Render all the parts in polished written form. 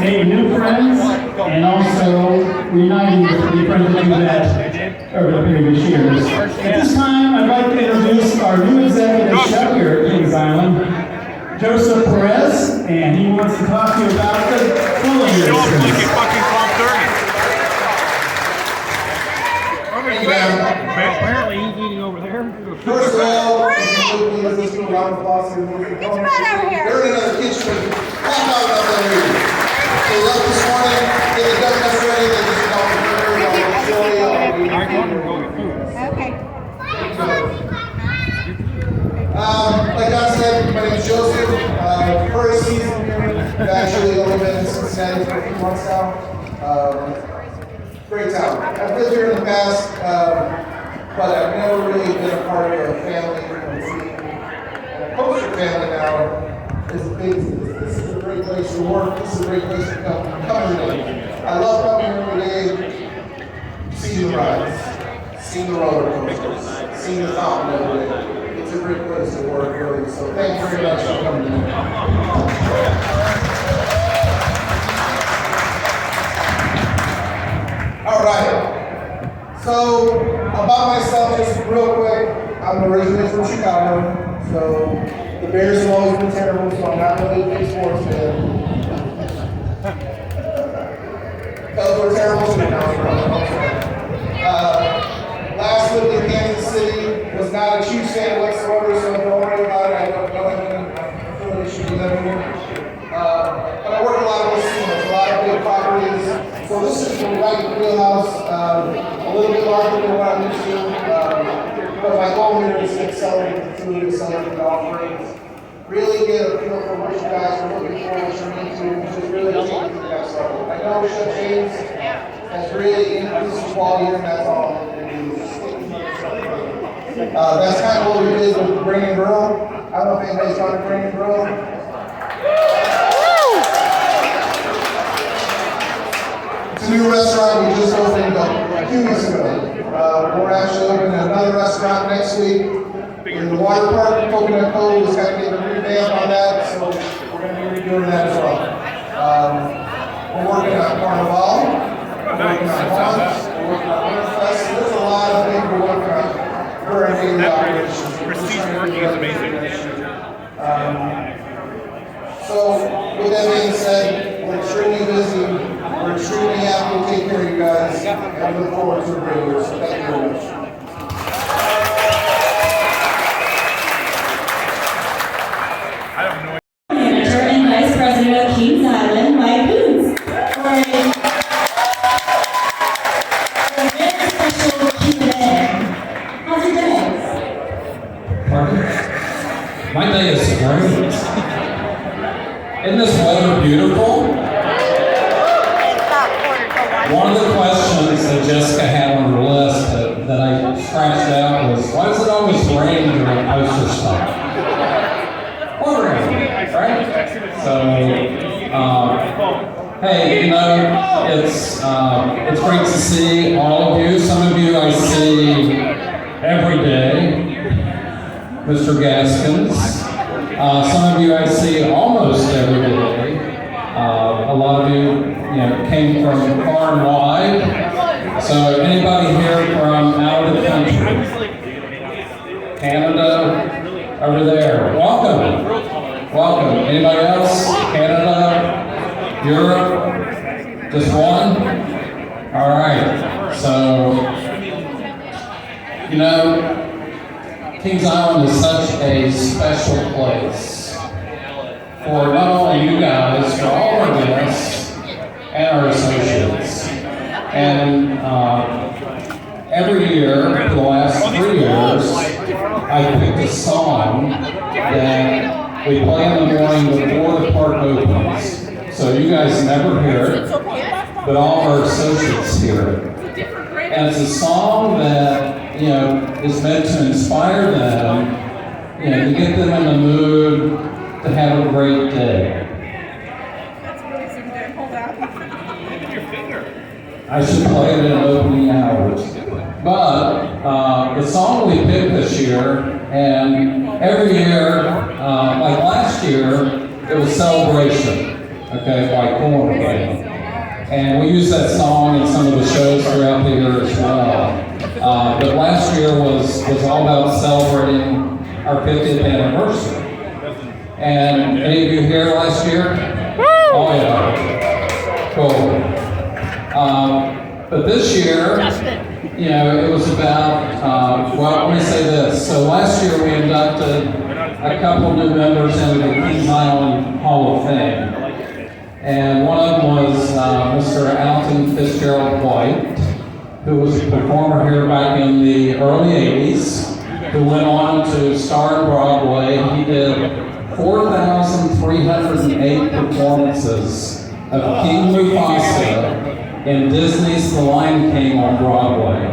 making new friends and also reuniting with the friends that you've met over the previous years. At this time, I'd like to introduce our new executive chef here at Kings Island, Joseph Perez, and he wants to talk to you about the culinary experience. Apparently he's eating over there. First of all, let's go around the applause here. Get your butt over here. They're in another kitchen. Hot dog up there. They left this morning. Get the donuts ready. They just got the burger, got the chili, I want to go get food. Okay. Like I said, my name is Joseph. First season here. I've actually only been in Cincinnati for a few months now. Great town. I've lived here in the past, but I've never really been a part of a family and team. And a Coaster family now is big. This is a great place to work. This is a great place to come every day. I love coming here every day, seeing the rides, seeing the roller coasters, seeing the fountain every day. It's a great place to work, really. So thank you very much for coming in. All right, so about myself, just real quick, I'm originally from Chicago, so the Bears have always been terrible, so I'm not really a big sports fan. Cubs were terrible, so now last lived in Kansas City, was not a Chiefs fan whatsoever, so don't worry about it, I don't know any affiliation with them here. But I work a lot with casinos, a lot of big properties. So this is right in the wheelhouse, a little bit larger than what I'm used to. But my goal here is to accelerate the food, accelerate the offerings, really get a feel for what you guys are looking for, what you're into, which is really take it to the next level. I know Chef James has really increased the quality here, and that's all I'm going to do. That's kind of what we did with Bring and Grill. I don't know if anybody's gone to Bring and Grill. It's a new restaurant we just opened a few weeks ago. We're actually opening another restaurant next week in the water park. Coconut Cove is kind of getting a revamp on that, so we're going to be redoing that as well. We're working on Carnival, we're working on Haunts, we're working on Winterfest. So there's a lot of things we're working on for our daily operations. Prestige working is amazing. So with that being said, we're extremely busy. We're extremely happy to take care of you guys, and I look forward to a great year, so thank you very much. Manager and Vice President of Kings Island, Mike Boots, for a very special Q&A. How's your day? Pardon? My day is great. Isn't this weather beautiful? One of the questions that Jessica had on her list that I scratched out was, why does it always rain during Coasterstock? Or rain, right? So, hey, you know, it's great to see all of you. Some of you I see every day, Mr. Gaskins. Some of you I see almost every day. A lot of you, came from far and wide. So anybody here from out of the country? Canada, over there. Welcome. Welcome. Anybody else? Canada, Europe, just one? All right. So, Kings Island is such a special place for not only you guys, for all our guests and our associates. And every year, for the last 3 years, I picked a song that we play in the morning before the park opens. So you guys never hear it, but all of our associates hear it. And it's a song that, is meant to inspire them, to get them in the mood to have a great day. I should play it in opening hours. But the song we picked this year, and every year, like last year, it was Celebration. okay, by Corn Band. And we use that song in some of the shows throughout the year as well. But last year was all about celebrating our 50th anniversary. And any of you here last year? Oh yeah, cool. But this year, you know, it was about, well, let me say this. So last year we inducted a couple new members into the Kings Island Hall of Fame. And one of them was Mr. Alton Fitzgerald White, who was a performer here back in the early 80s, who went on to star on Broadway. He did 4,308 performances of King Mufasa in Disney's The Lion King on Broadway.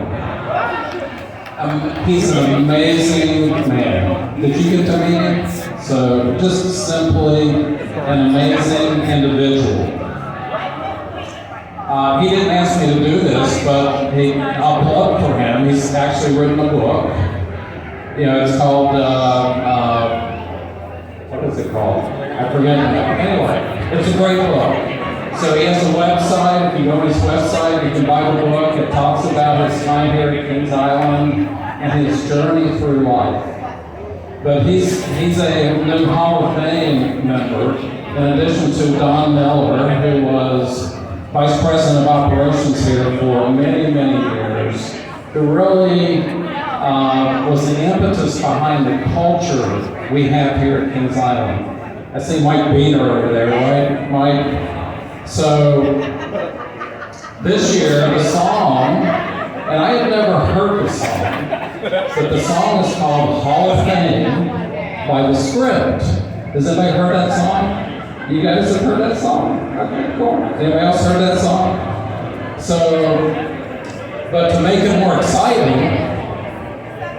He's an amazing man. Did you get to meet him? So just simply an amazing individual. He didn't ask me to do this, but I'll plug for him. He's actually written a book. You know, it's called, what is it called? I forget now. Anyway, it's a great book. So he has a website. If you go to his website, you can buy the book. It talks about his time here at Kings Island and his journey through life. But he's a new Hall of Fame member, in addition to Don Miller, who was Vice President of Operations here for many, many years, who really was the impetus behind the culture we have here at Kings Island. I see Mike Beaner over there, right? Mike? So this year, the song, and I had never heard the song, but the song is called Hall of Fame by The Script. Has anybody heard that song? You guys have heard that song? Okay, cool. Anybody else heard that song? So, but to make it more exciting,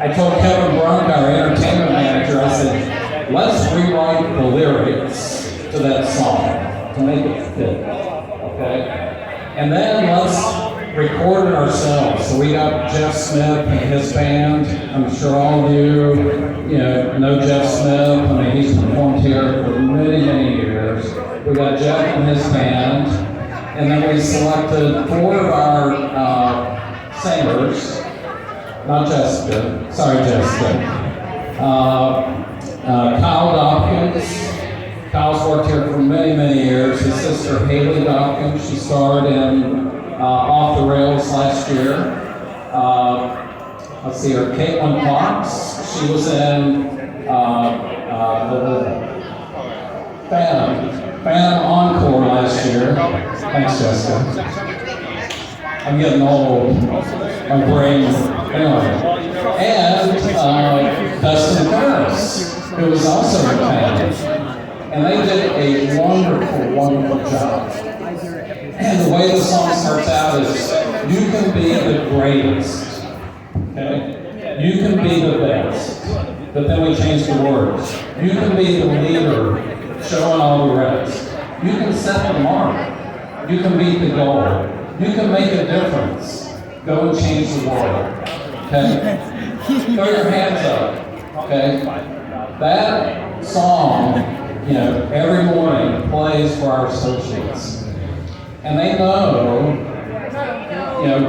I told Kevin Brunk, our entertainment manager, I said, let's rewrite the lyrics to that song to make it fit, okay? And then let's record it ourselves. So we got Jeff Smith and his band. I'm sure all of you know Jeff Smith. I mean, he's performed here for many, many years. We got Jeff and his band. And then we selected 4 of our singers. Not Jessica. Sorry, Jessica. Kyle Dawkins. Kyle's worked here for many, many years. His sister Haley Dawkins, she starred in Off the Rails last year. Let's see her, Caitlin Fox. She was in the Phantom Encore last year. Thanks, Jessica. I'm getting old. My brain. Anyway. And Dustin Ferris, who was also in Phantom. And they did a wonderful, wonderful job. And the way the song starts out is, you can be the greatest, okay? You can be the best. But then we change the words. You can be the leader, showing all the rest. You can set the mark. You can meet the goal. You can make a difference. Go and change the world, okay? Throw your hands up, okay? That song, every morning plays for our associates. And they know,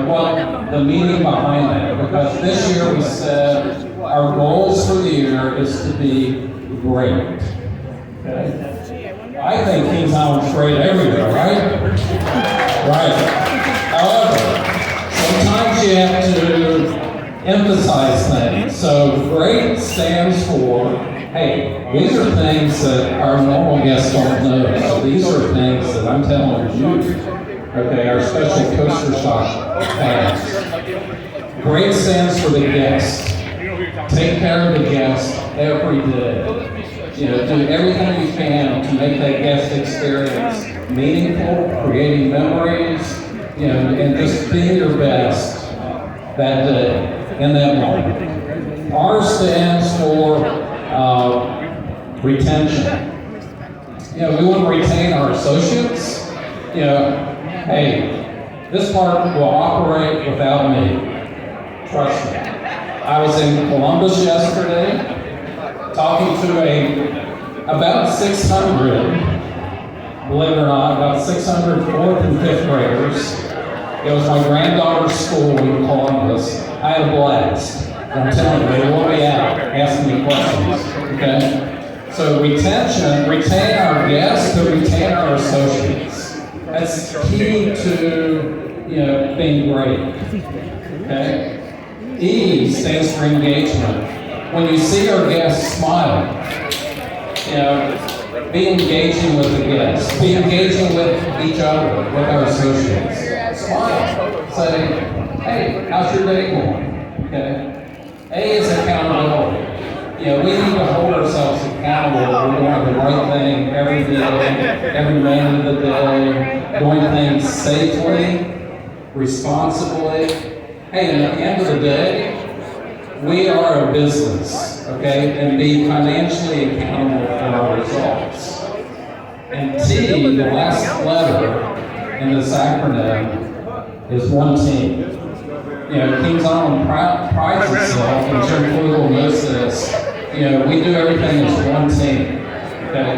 what the meaning behind that. Because this year we said our goals for the year is to be great. Okay? I think Kings Island's great everywhere, right? Right. However, sometimes you have to emphasize things. So great stands for, hey, these are things that our normal guests don't know. So these are things that I'm telling you, okay, our special Coasterstock fans. Great stands for the guest. Take care of the guest every day. Do everything you can to make that guest experience meaningful, creating memories, and just being your best that day, in that moment. R stands for retention. We want to retain our associates. Hey, this park will operate without me. Trust me. I was in Columbus yesterday talking to about 600 believe it or not, about 600 fourth and fifth graders. It was my granddaughter's school in Columbus. I had a blast. I'm telling you, they wore me out asking me questions, okay? So retain our guests, but retain our associates. That's key to, being great, okay? E stands for engagement. When you see our guests smile, be engaging with the guests. Be engaging with each other, with our associates. Smile. Say, hey, how's your day going? Okay. A is accountability. We need to hold ourselves accountable. We're doing the right thing every day, every minute of the day, doing things safely, responsibly. Hey, at the end of the day, we are a business, okay, and be financially accountable for our results. And T, the last letter in this acronym, is one team. Kings Island prides itself, and Jim Flugel knows this, we do everything as one team, okay?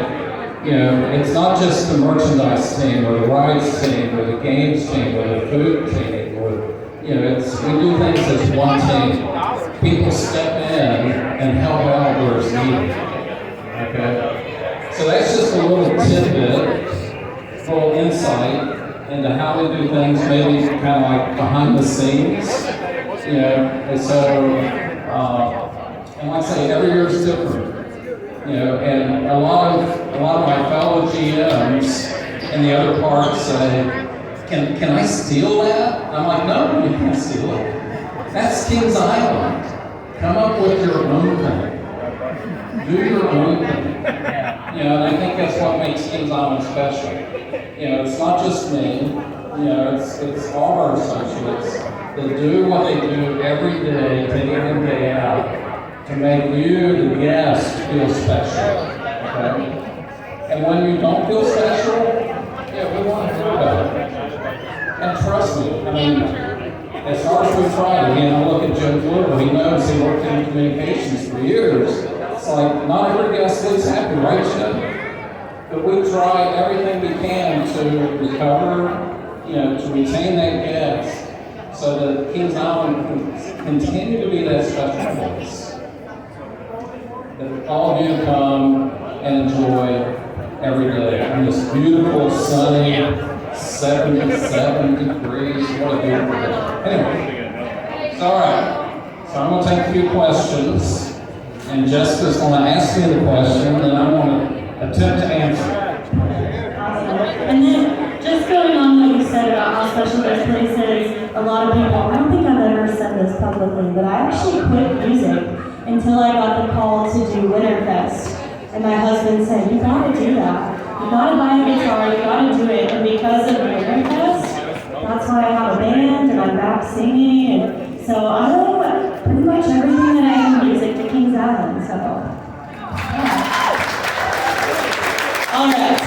It's not just the merchandise team, or the rides team, or the games team, or the food team, or, we do things as one team. People step in and help out where it's needed. Okay? So that's just a little tidbit, a little insight into how we do things, maybe kind of like behind the scenes. And so, and like I say, every year is different. And a lot of my fellow GMs in the other parks say, can I steal that? I'm like, no, you can't steal it. That's Kings Island. Come up with your own thing. Do your own thing. And I think that's what makes Kings Island special. It's not just me. It's all our associates that do what they do every day, day in and day out, to make you, the guest, feel special. Okay? And when you don't feel special, we want to do better. And trust me, as hard as we try, I look at Joe Fleur, he knows he worked in communications for years. It's like, not every guest is happy, right, Joe? But we try everything we can to recover, to retain that guest, so that Kings Island can continue to be that special place. That all of you come and enjoy every day on this beautiful, sunny, 77 degrees. What a beautiful day. Anyway, it's all right. So I'm going to take a few questions, and Jessica's going to ask me the question, and I'm going to attempt to answer. And then, just going on what you said about how special this place is, a lot of people, I don't think I've ever said this publicly, but I actually quit music until I got the call to do Winterfest. And my husband said, you gotta do that. You gotta buy a guitar, you gotta do it. And because of Winterfest, that's why I have a band and I'm back singing. And so I owe pretty much everything that I am music to Kings Island, so. Yeah. All right,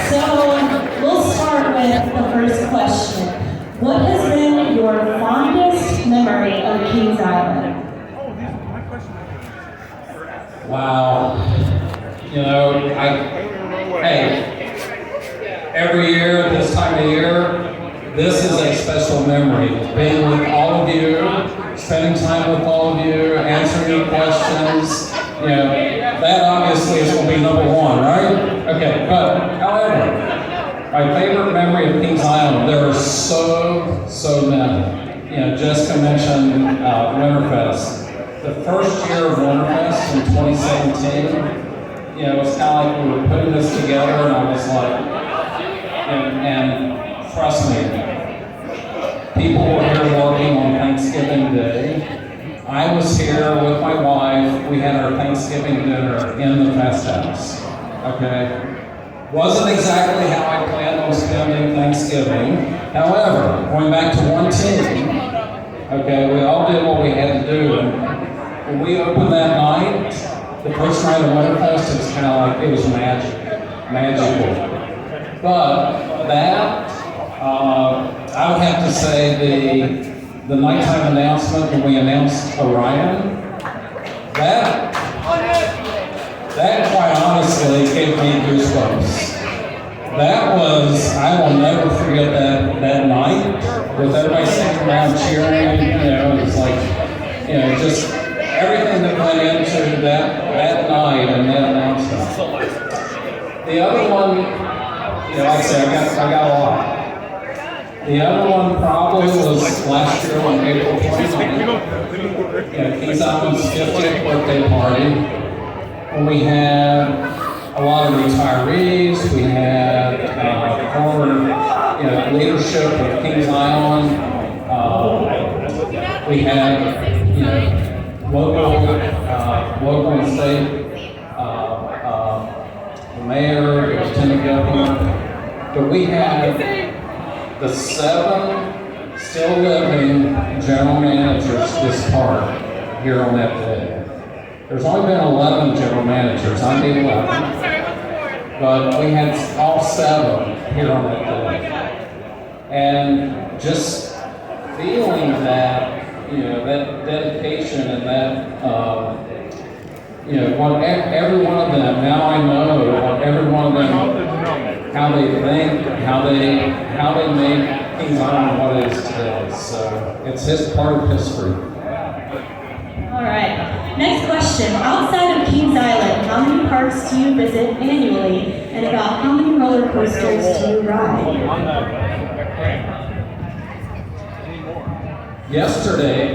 so we'll start with the first question. What has been your fondest memory of Kings Island? Wow. Every year, this time of year, this is a special memory. Being with all of you, spending time with all of you, answering your questions, that obviously is going to be number one, right? Okay, but however, my favorite memory of Kings Island, there are so many. Jessica mentioned Winterfest. The first year of Winterfest in 2017, it was kind of like we were putting this together, and I was like, and trust me, people were here working on Thanksgiving Day. I was here with my wife. We had our Thanksgiving dinner in the Fest House. Okay? Wasn't exactly how I planned on spending Thanksgiving. However, going back to one team, okay, we all did what we had to do. When we opened that night, the first night of Winterfest, it was kind of like, it was magical. But that, I would have to say the nighttime announcement when we announced Orion, that quite honestly gave me goosebumps. that was, I will never forget that night with everybody sitting around cheering, it was like, just everything that went into that night and that announcement. The other one, like I said, I got a lot. The other one probably was last year on April 29th. Kings Island's 50th birthday party. When we had a lot of retirees, we had former leadership of Kings Island. We had local and state, the mayor, the lieutenant governor, but we had the 7 still living general managers this park here on that day. There's only been 11 general managers, I'm the 11th, but we had all 7 here on that day. And just feeling that, that dedication and that, what every one of them, now I know what every one of them, how they think, how they make Kings Island what it is today. So it's part of history. All right. Next question. Outside of Kings Island, how many parks do you visit annually, and about how many roller coasters do you ride? Yesterday,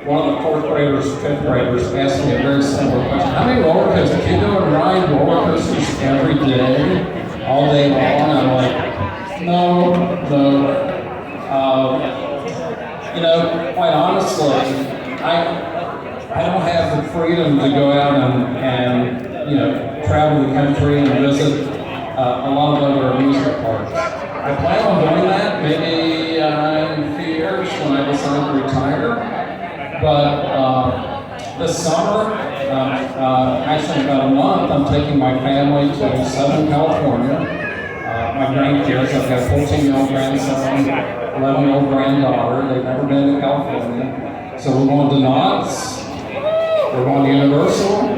one of the 4th graders, 5th graders asked me a very similar question. How many roller coasters? Do you go and ride roller coasters every day, all day long? And I'm like, no. Quite honestly, I don't have the freedom to go out and travel the country and visit a lot of other amusement parks. I plan on doing that maybe in a few years when I decide to retire. But this summer, actually about a month, I'm taking my family to Southern California. My grandkids, I've got a 14-year-old grandson, 11-year-old granddaughter. They've never been to California. So we're going to Knott's, we're going to Universal,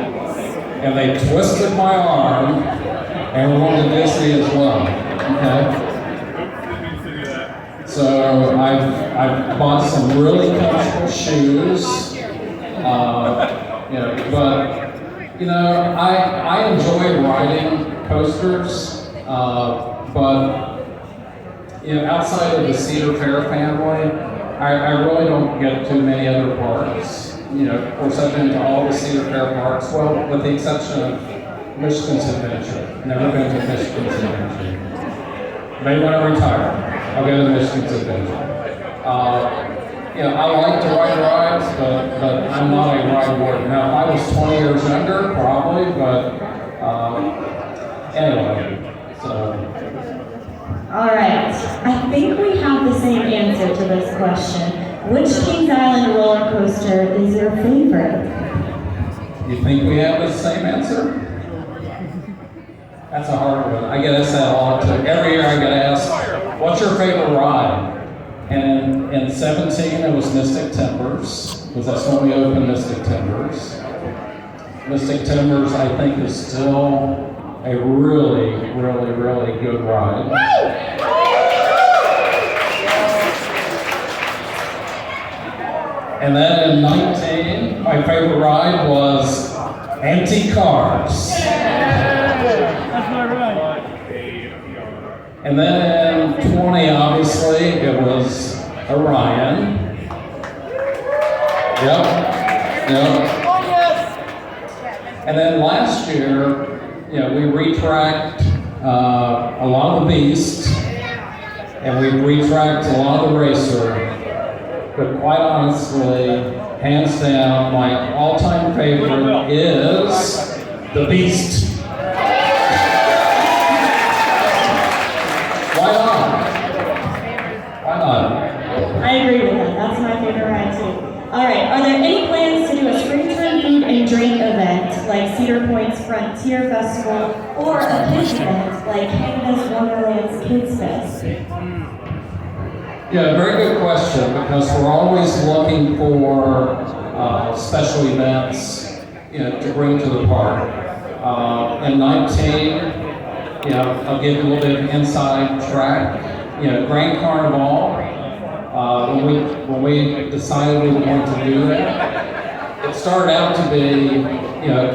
and they twisted my arm, and we're going to Disney as well. Okay? So I've bought some really comfortable shoes, but I enjoy riding coasters, but outside of the Cedar Fair family, I really don't get too many other parks. Of course, I've been to all the Cedar Fair parks, well, with the exception of Michigan's Adventure. Never been to Michigan's Adventure. Maybe when I retire, I'll go to Michigan's Adventure. I like to ride rides, but I'm not a ride warrior. Now, if I was 20 years younger, probably, but anyway, so. All right. I think we have the same answer to this question. Which Kings Island roller coaster is your favorite? You think we have the same answer? That's a hard one. I get asked that a lot too. Every year I get asked, what's your favorite ride? And in 17 it was Mystic Timbers, because that's when we opened Mystic Timbers. Mystic Timbers, I think, is still a really, really, really good ride. And then in 19, my favorite ride was Empty Cars. That's my ride. And then in 20, obviously, it was Orion. Yep. And then last year, we retracked a lot of the Beast, and we retracked a lot of the Racer. But quite honestly, hands down, my all-time favorite is the Beast. Why not? Why not? I agree with that. That's my favorite ride too. All right. Are there any plans to do a springtime food and drink event like Cedar Point's Frontier Festival or a kids event like Canada's Wonderland's Kids Fest? Yeah, very good question, because we're always looking for special events, to bring to the park. In 19, I'll give you a little bit of inside track. Grand Carnival, when we decided we were going to do that, it started out to be,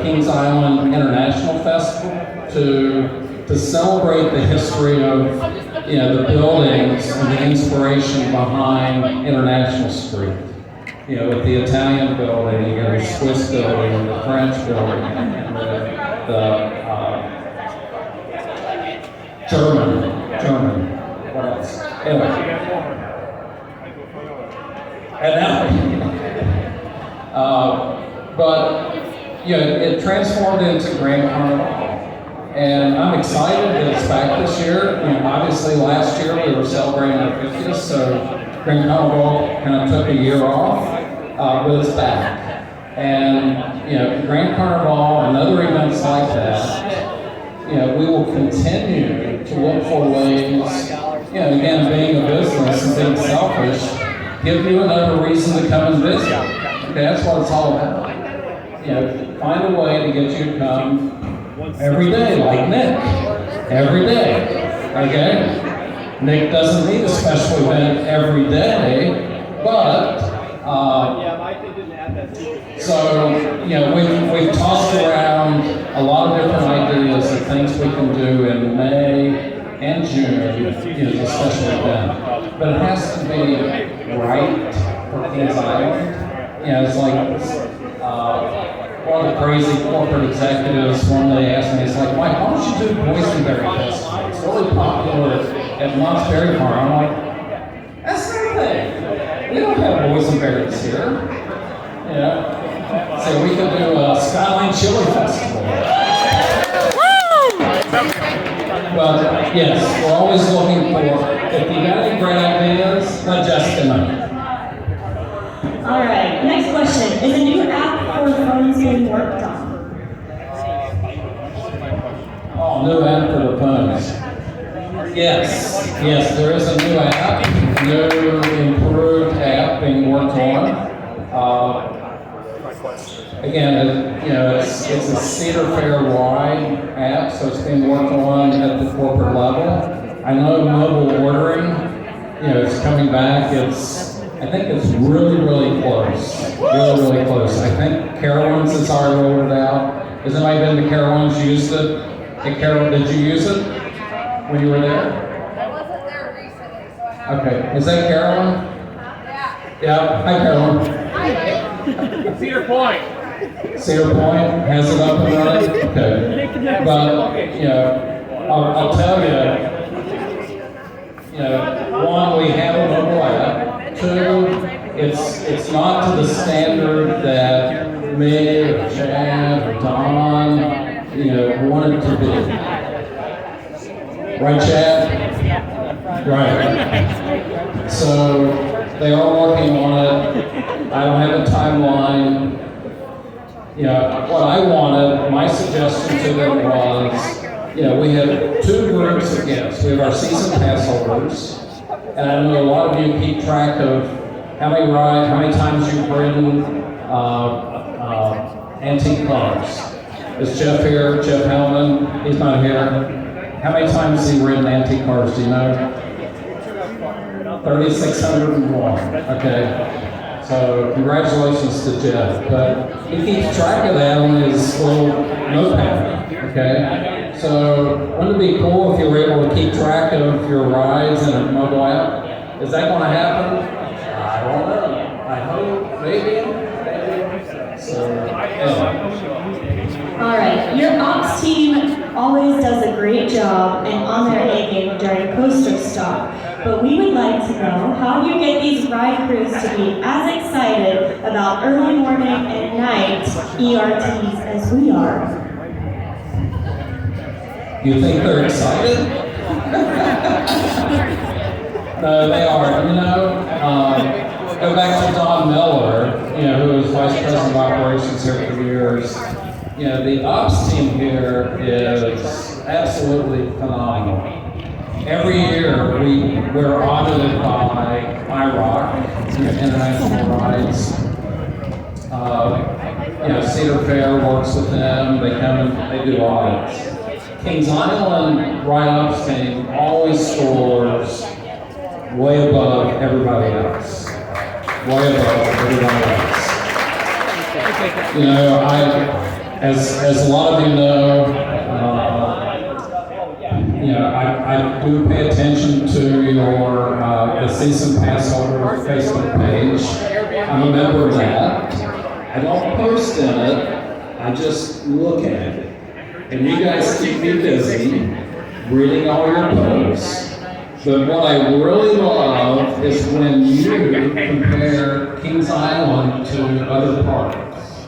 Kings Island International Festival to celebrate the history of, the buildings and the inspiration behind International Street. With the Italian building, the Swiss building, the French building, and the German. What else? Anyway. And now, but it transformed into Grand Carnival, and I'm excited that it's back this year. Obviously last year we were celebrating our 50th, so Grand Carnival kind of took a year off, but it's back. And Grand Carnival and other events like that, we will continue to look for ways. Again, being a business and being selfish, give you another reason to come and visit. Okay, that's what it's all about. Find a way to get you to come every day, like Nick. Every day. Okay? Nick doesn't need a special event every day, but we've tossed around a lot of different ideas of things we can do in May and June, as a special event. But it has to be right for Kings Island. It's like one of the crazy corporate executives one day asked me, it's like, Mike, why don't you do boysenberry festival? It's really popular at Knott's Berry Farm. I'm like, that's not a thing. We don't have boysenberries here. So we could do a Skyline Chili Festival. But yes, we're always looking for, if you got any great ideas, let Jessica know. All right, next question. Is a new app for phones being worked on? Oh, new app for the phones. Yes, there is a new app, new improved app being worked on. Again, it's a Cedar Fair wide app, so it's being worked on at the corporate level. I know mobile ordering, it's coming back. I think it's really, really close. Really close. I think Carowinds has already rolled it out. Has anybody been to Carowinds, used it? Hey, Carol, did you use it when you were there? I wasn't there recently, so I haven't. Okay, is that Carolyn? Yeah. Hi, Carolyn. Hi. Cedar Point. Cedar Point has it up and running? Okay. But, I'll tell you, one, we have a mobile app. Two, it's not to the standard that me or Chad or Don, wanted to be. Right, Chad? Right. So they are working on it. I don't have a timeline. What I wanted, my suggestion to them was, we have two groups of guests. We have our season pass holders, and I know a lot of you keep track of how many times you've ridden antique cars. Is Jeff here? Jeff Hellman? He's not here. How many times has he ridden antique cars? Do you know? 3,601. Okay. So congratulations to Jeff. But he keeps track of that on his little notepad. Okay. So wouldn't it be cool if you were able to keep track of your rides in a mobile app? Is that going to happen? I don't know. I hope, maybe. So, anyway. All right, your ops team always does a great job and on their A game during Coasterstock, but we would like to know how you get these ride crews to be as excited about early morning and night ERTs as we are. You think they're excited? No, they are. Go back to Don Miller, who was Vice President of Operations here for years. The ops team here is absolutely phenomenal. Every year we're audited by IROC, International Rides. Cedar Fair works with them. They come and they do audits. Kings Island write-ups team always scores way above everybody else. Way above everybody else. You know, as a lot of you know, I do pay attention to your the season pass holder Facebook page. I'm a member of that. I don't post in it. I just look at it. And you guys keep me busy reading all your posts. But what I really love is when you compare Kings Island to other parks,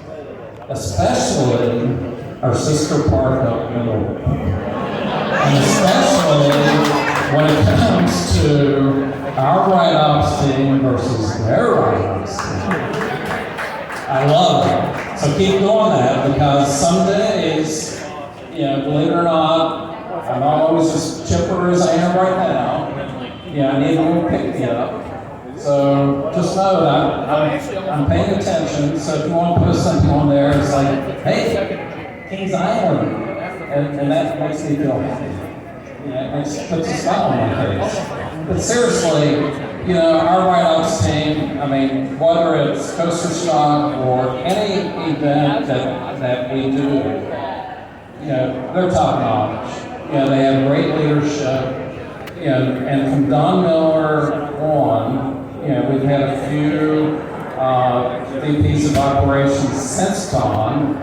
especially our sister park up north. And especially when it comes to our write-offs team versus their write-offs team. I love it. So keep doing that, because some days, you know, believe it or not, I'm not always as chipper as I am right now. Yeah, I need a little pick-me-up. So just know that I'm paying attention. So if you want to put something on there, it's like, hey, Kings Island. And that makes me feel happy. Yeah, it puts a smile on my face. But seriously, you know, our write-offs team, I mean, whether it's Coasterstock or any event that we do, you know, they're top notch. You know, they have great leadership. You know, and from Don Miller on, you know, we've had a few VPs of operations since Don.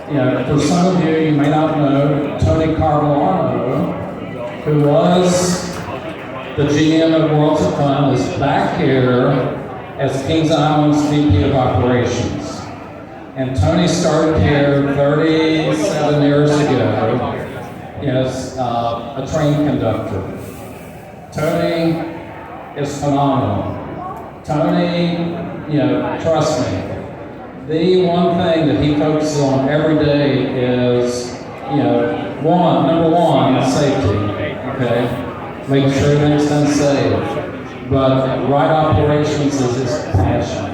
You know, for some of you, you may not know Tony Carvalano, who was the GM of Worlds of Fun, is back here as Kings Island's VP of Operations. And Tony started here 37 years ago as a train conductor. Tony is phenomenal. Tony, you know, trust me, the one thing that he focuses on every day is, you know, number one, safety, okay? Making sure everything's done safe. But right operations is his passion.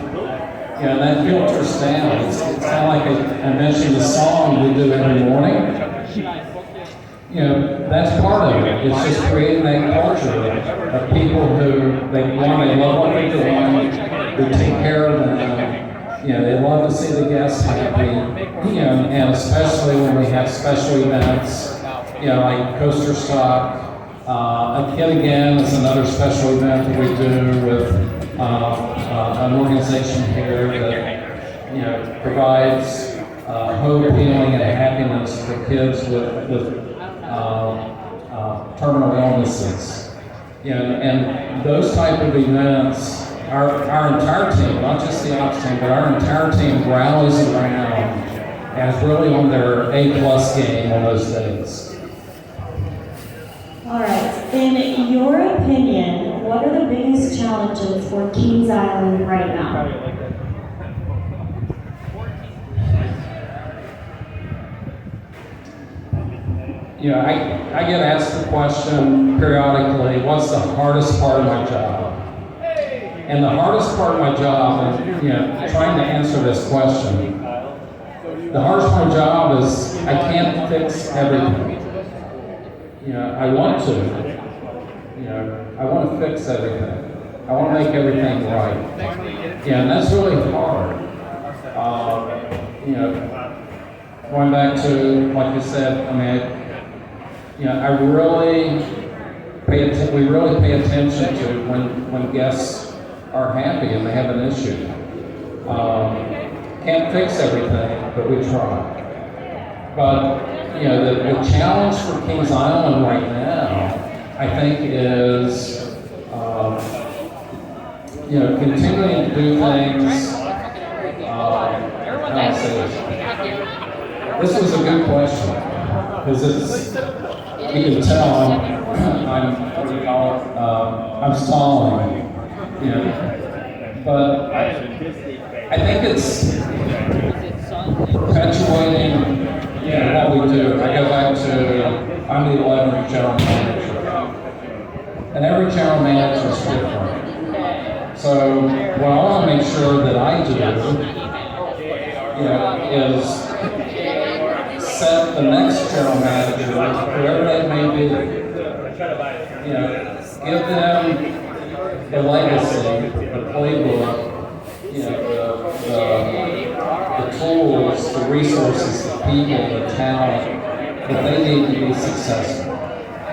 You know, that filters down. It's kind of like I mentioned the song we do every morning. You know, that's part of it. It's just creating that culture of people who, they love what they're doing, they take care of them. You know, they love to see the guests happy, you know, and especially when we have special events, you know, like Coasterstock. Yet again, is another special event that we do with an organization here that, you know, provides hope, healing, and happiness for kids with terminal illnesses. You know, and those type of events, our entire team, not just the ops team, but our entire team rallies around and is really on their A+ game on those days. All right, in your opinion, what are the biggest challenges for Kings Island right now? You know, I get asked the question periodically, what's the hardest part of my job? And the hardest part of my job is, you know, trying to answer this question. The hardest part of my job is I can't fix everything. You know, I want to. You know, I want to fix everything. I want to make everything right. Yeah, and that's really hard. You know, going back to, like you said, I mean, you know, we really pay attention to when guests are happy and they have an issue. Can't fix everything, but we try. But, you know, the challenge for Kings Island right now, I think, is, you know, continuing to do things, how do I say this? This was a good question, because you can tell I'm stalling, you know, but I think it's perpetuating, you know, what we do. I go back to, I'm the 11th general manager, and every general manager is different. So what I want to make sure that I do, you know, is set the next general manager, whoever that may be, give them the legacy, the playbook, the tools, the resources, the people, the talent that they need to be successful.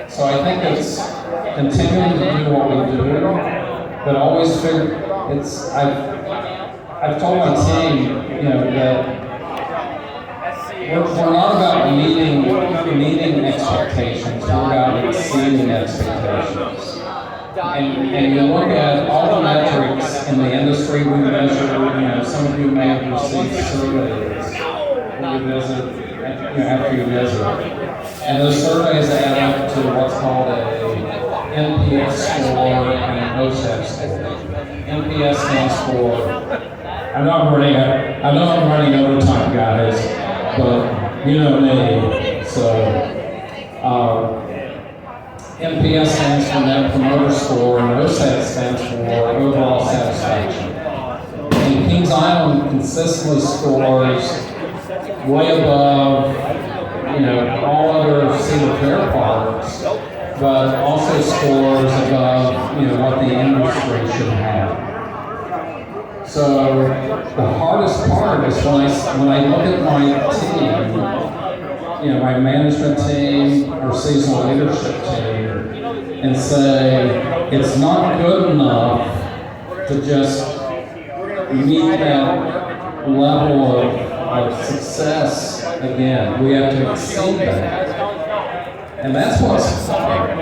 So I think it's continuing to do what we do, but always figure I've told my team, that we're not about meeting expectations, we're about exceeding expectations. And you look at all the metrics in the industry we measure, some of you may have received surveys when you visit, after you visit. And those surveys add up to what's called a NPS score and an OSAT score. NPS stands for, I know I'm running overtime, guys, but you know me, so NPS stands for Net Promoter Score, and OSAT stands for Overall Satisfaction. And Kings Island consistently scores way above, all other single fare parks, but also scores above, what the industry should have. So the hardest part is when I look at my team, my management team or seasonal leadership team, and say it's not good enough to just meet that level of success again. We have to exceed that. And that's what's fun.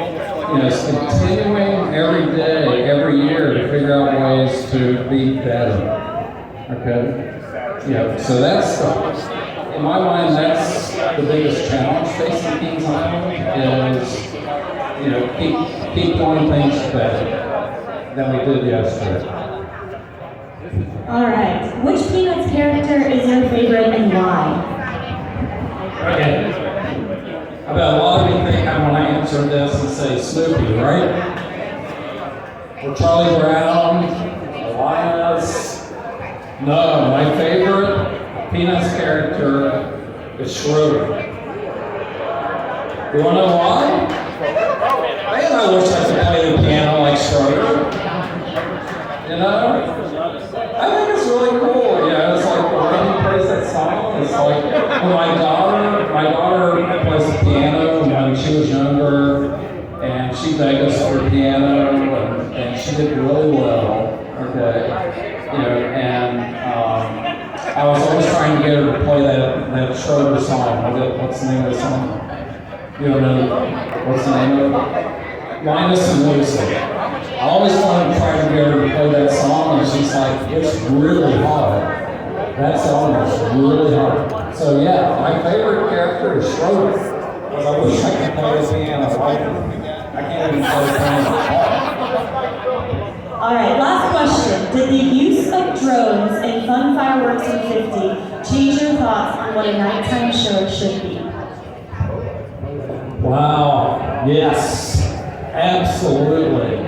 It's continuing every day, every year to figure out ways to be better. Okay? So that's in my mind, that's the biggest challenge facing Kings Island is, keep doing things better than we did yesterday. All right. Which Peanuts character is your favorite and why? Okay. I bet a lot of you think I'm going to answer this and say Snoopy, right? Or Charlie Brown, Linus. No, my favorite Peanuts character is Schroeder. You want to know why? Man, I wish I could play the piano like Schroeder. I think it's really cool. It's like when he plays that song, it's like when my daughter plays the piano when she was younger, and she begged us for a piano, and she did really well. Okay, and I was always trying to get her to play that Schroeder song. What's the name of the song? You don't know? What's the name of it? Linus and Lucy. I always wanted to try to get her to play that song, and she's like, it's really hard. That song is really hard. So yeah, my favorite character is Schroeder, because I wish I could play the piano. I can't even play the piano. All right, last question. Did the use of drones and fun fireworks in 50 change your thoughts on what a nighttime show should be? Wow, yes, absolutely.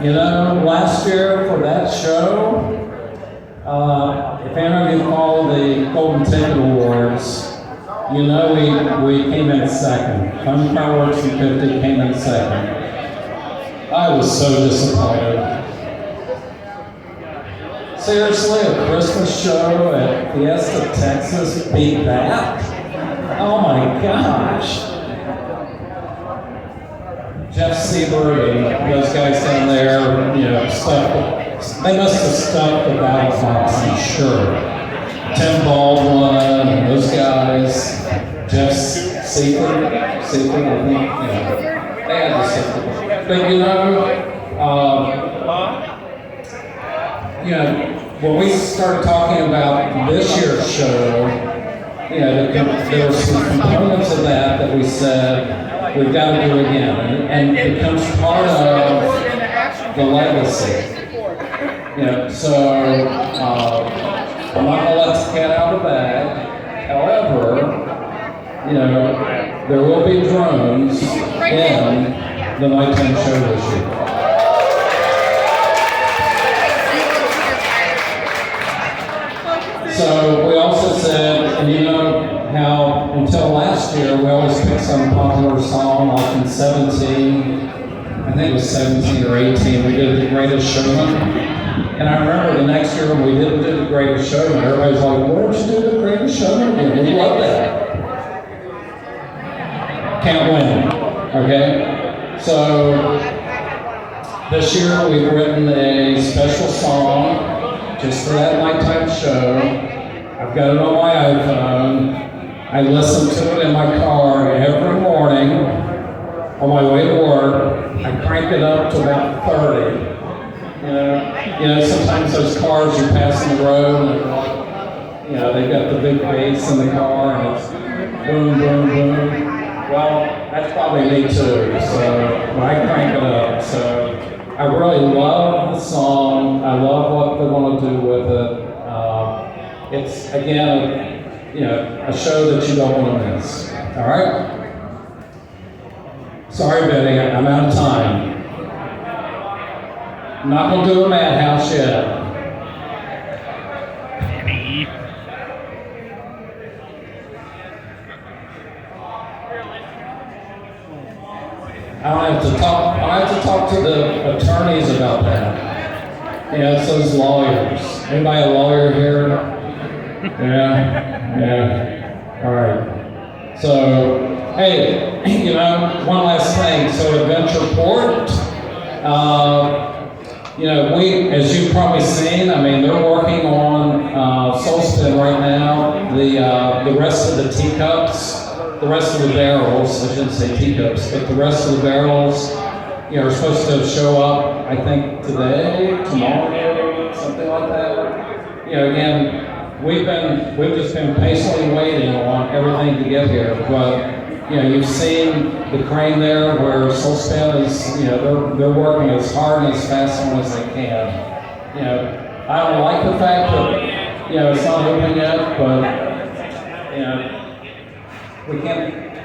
Last year for that show, if any of you follow the Golden Ticket Awards, we came in second. Fun Fireworks in 50 came in second. I was so disappointed. Seriously, a Christmas show at Fiesta, Texas beat that? Oh my gosh. Jeff Seabird and those guys down there, they must have stuffed the battle box, I'm sure. Tim Baldwin and those guys, Jeff Seabird, I think, they had to stuff it. But when we started talking about this year's show, there were some components of that we said, we've got to do again, and it becomes part of the legacy. So I'm not going to let the cat out of the bag. However, there will be drones in the nighttime show this year. So we also said, how until last year we always picked some popular song, like in 17, I think it was 17 or 18, we did The Greatest Showman. And I remember the next year when we didn't do The Greatest Showman, everybody's like, why don't you do The Greatest Showman again? We love that. Can't win, okay? So this year we've written a special song just for that nighttime show. I've got it on my iPhone. I listen to it in my car every morning on my way to work. I crank it up to about 30. You know, sometimes those cars you pass on the road, and like, you know, they've got the big bass in the car, and it's boom, boom, boom. Well, that's probably me too, so when I crank it up. So I really love the song. I love what they want to do with it. It's, again, a show that you don't want to miss. All right? Sorry, Betty, I'm out of time. I'm not going to do a madhouse yet. I have to talk to the attorneys about that. It's those lawyers. Anybody a lawyer here? Yeah. All right. So, hey, one last thing. So, Adventure Port, we, as you've probably seen, they're working on Soul Spin right now. The rest of the teacups. The rest of the barrels, I shouldn't say teacups, but the rest of the barrels, are supposed to show up, I think, today, tomorrow, something like that. Again, we've just been patiently waiting on everything to get here. But, you've seen the crane there where Soul Spin is, they're working as hard and as fast as they can. I don't like the fact that, it's not open yet, but,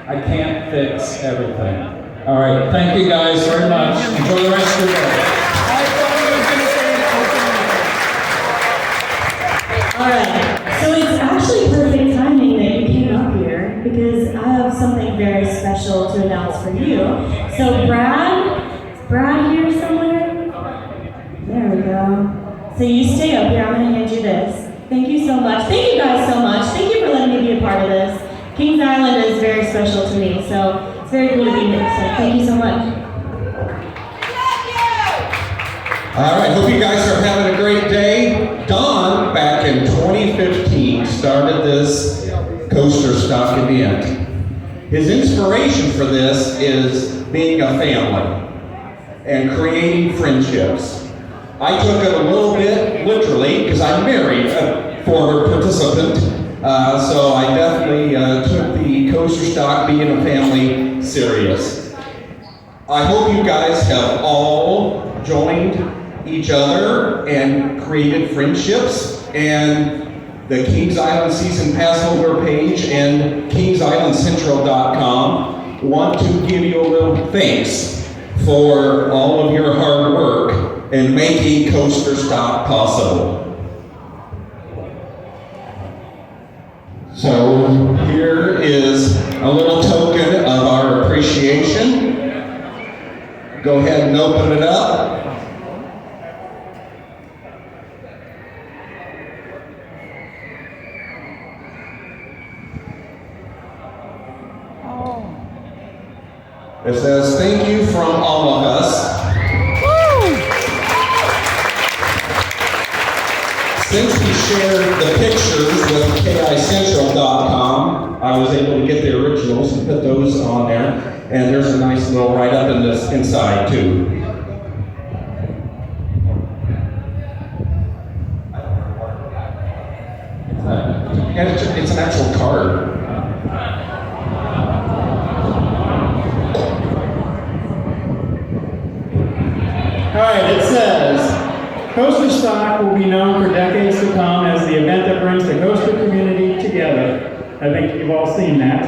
I can't fix everything. All right, thank you guys very much. Enjoy the rest of your day. All right, so it's actually perfect timing that you came up here because I have something very special to announce for you. So is Brad here somewhere? There we go. So you stay up here, I'm gonna hand you this. Thank you so much. Thank you guys so much. Thank you for letting me be a part of this. Kings Island is very special to me, so it's very cool to be here. So thank you so much. All right, hope you guys are having a great day. Don, back in 2015, started this Coasterstock event. His inspiration for this is being a family and creating friendships. I took it a little bit literally because I married a former participant. So I definitely took the Coasterstock being a family serious. I hope you guys have all joined each other and created friendships, and the Kings Island Season Pass holder page and KingsIslandCentral.com want to give you a little thanks for all of your hard work in making Coasterstock possible. So here is a little token of our appreciation. Go ahead and open it up. It says, thank you from all of us. Since we shared the pictures with KICentral.com, I was able to get the originals and put those on there. And there's a nice little write-up in this inside too. It's an actual card. All right, it says, Coasterstock will be known for decades to come as the event that brings the coaster community together. I think you've all seen that.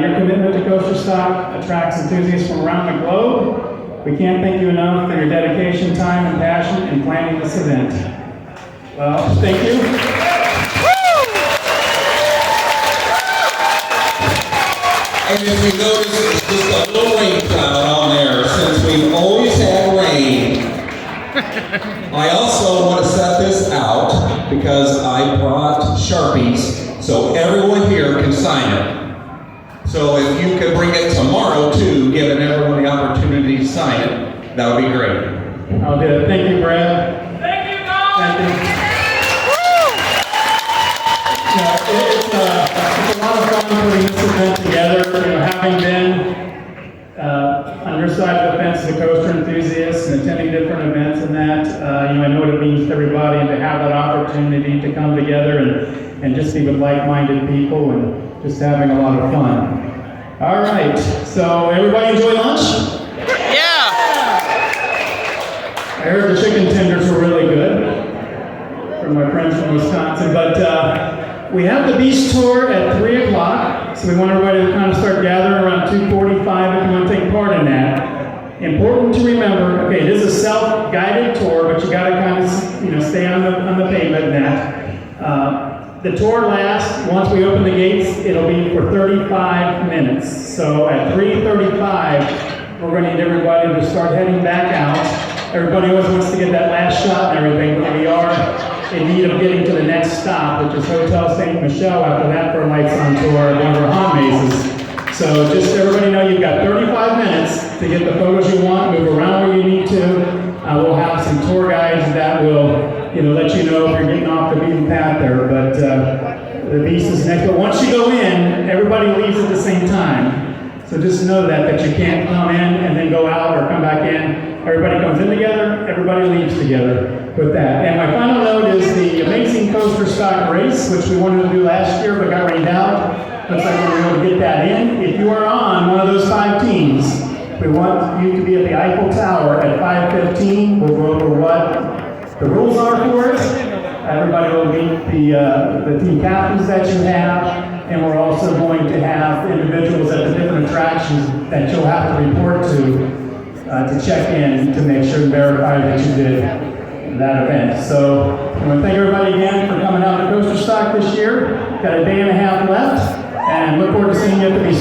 Your commitment to Coasterstock attracts enthusiasts from around the globe. We can't thank you enough for your dedication, time, and passion in planning this event. Well, thank you. And if you notice, it's just a little rain cloud on there, since we've always had rain. I also want to set this out because I brought Sharpies so everyone here can sign it. So if you could bring it tomorrow too, giving everyone the opportunity to sign it, that would be great. I'll do it. Thank you, Brad. Thank you, God! Thank you. It's a lot of fun putting this event together. Having been on your side of the fence as a coaster enthusiast and attending different events and that, I know what it means to everybody, and to have that opportunity to come together and just be with like-minded people and just having a lot of fun. All right, so everybody enjoy lunch? Yeah! I heard the chicken tenders were really good from my friends from Wisconsin, but we have the beach tour at 3 o'clock, so we want everybody to kind of start gathering around 2:45 if you want to take part in that. Important to remember, okay, it is a self-guided tour, but you got to kind of, stay on the pavement and that. The tour lasts, once we open the gates, it'll be for 35 minutes. So at 3:35, we're going to need everybody to start heading back out. Everybody always wants to get that last shot and everything, but we are in need of getting to the next stop, which is Hotel St. Michelle. After that, for Lights on Tour, one of our haunt mazes. So just everybody know you've got 35 minutes to get the photos you want, move around where you need to. We'll have some tour guides that will, let you know if you're getting off the beaten path there. But the beast is next. But once you go in, everybody leaves at the same time. So just know that you can't come in and then go out or come back in. Everybody comes in together, everybody leaves together with that. And my final note is the amazing Coasterstock race, which we wanted to do last year but got rained out. Looks like we're able to get that in. If you are on one of those 5 teams, we want you to be at the Eiffel Tower at 5:15. We'll go over what the rules are for it. Everybody will meet the team captains that you have, and we're also going to have individuals at the different attractions that you'll have to report to check in to make sure and verify that you did that event. So I want to thank everybody again for coming out to Coasterstock this year. Got a day and a half left, and look forward to seeing you at the beach.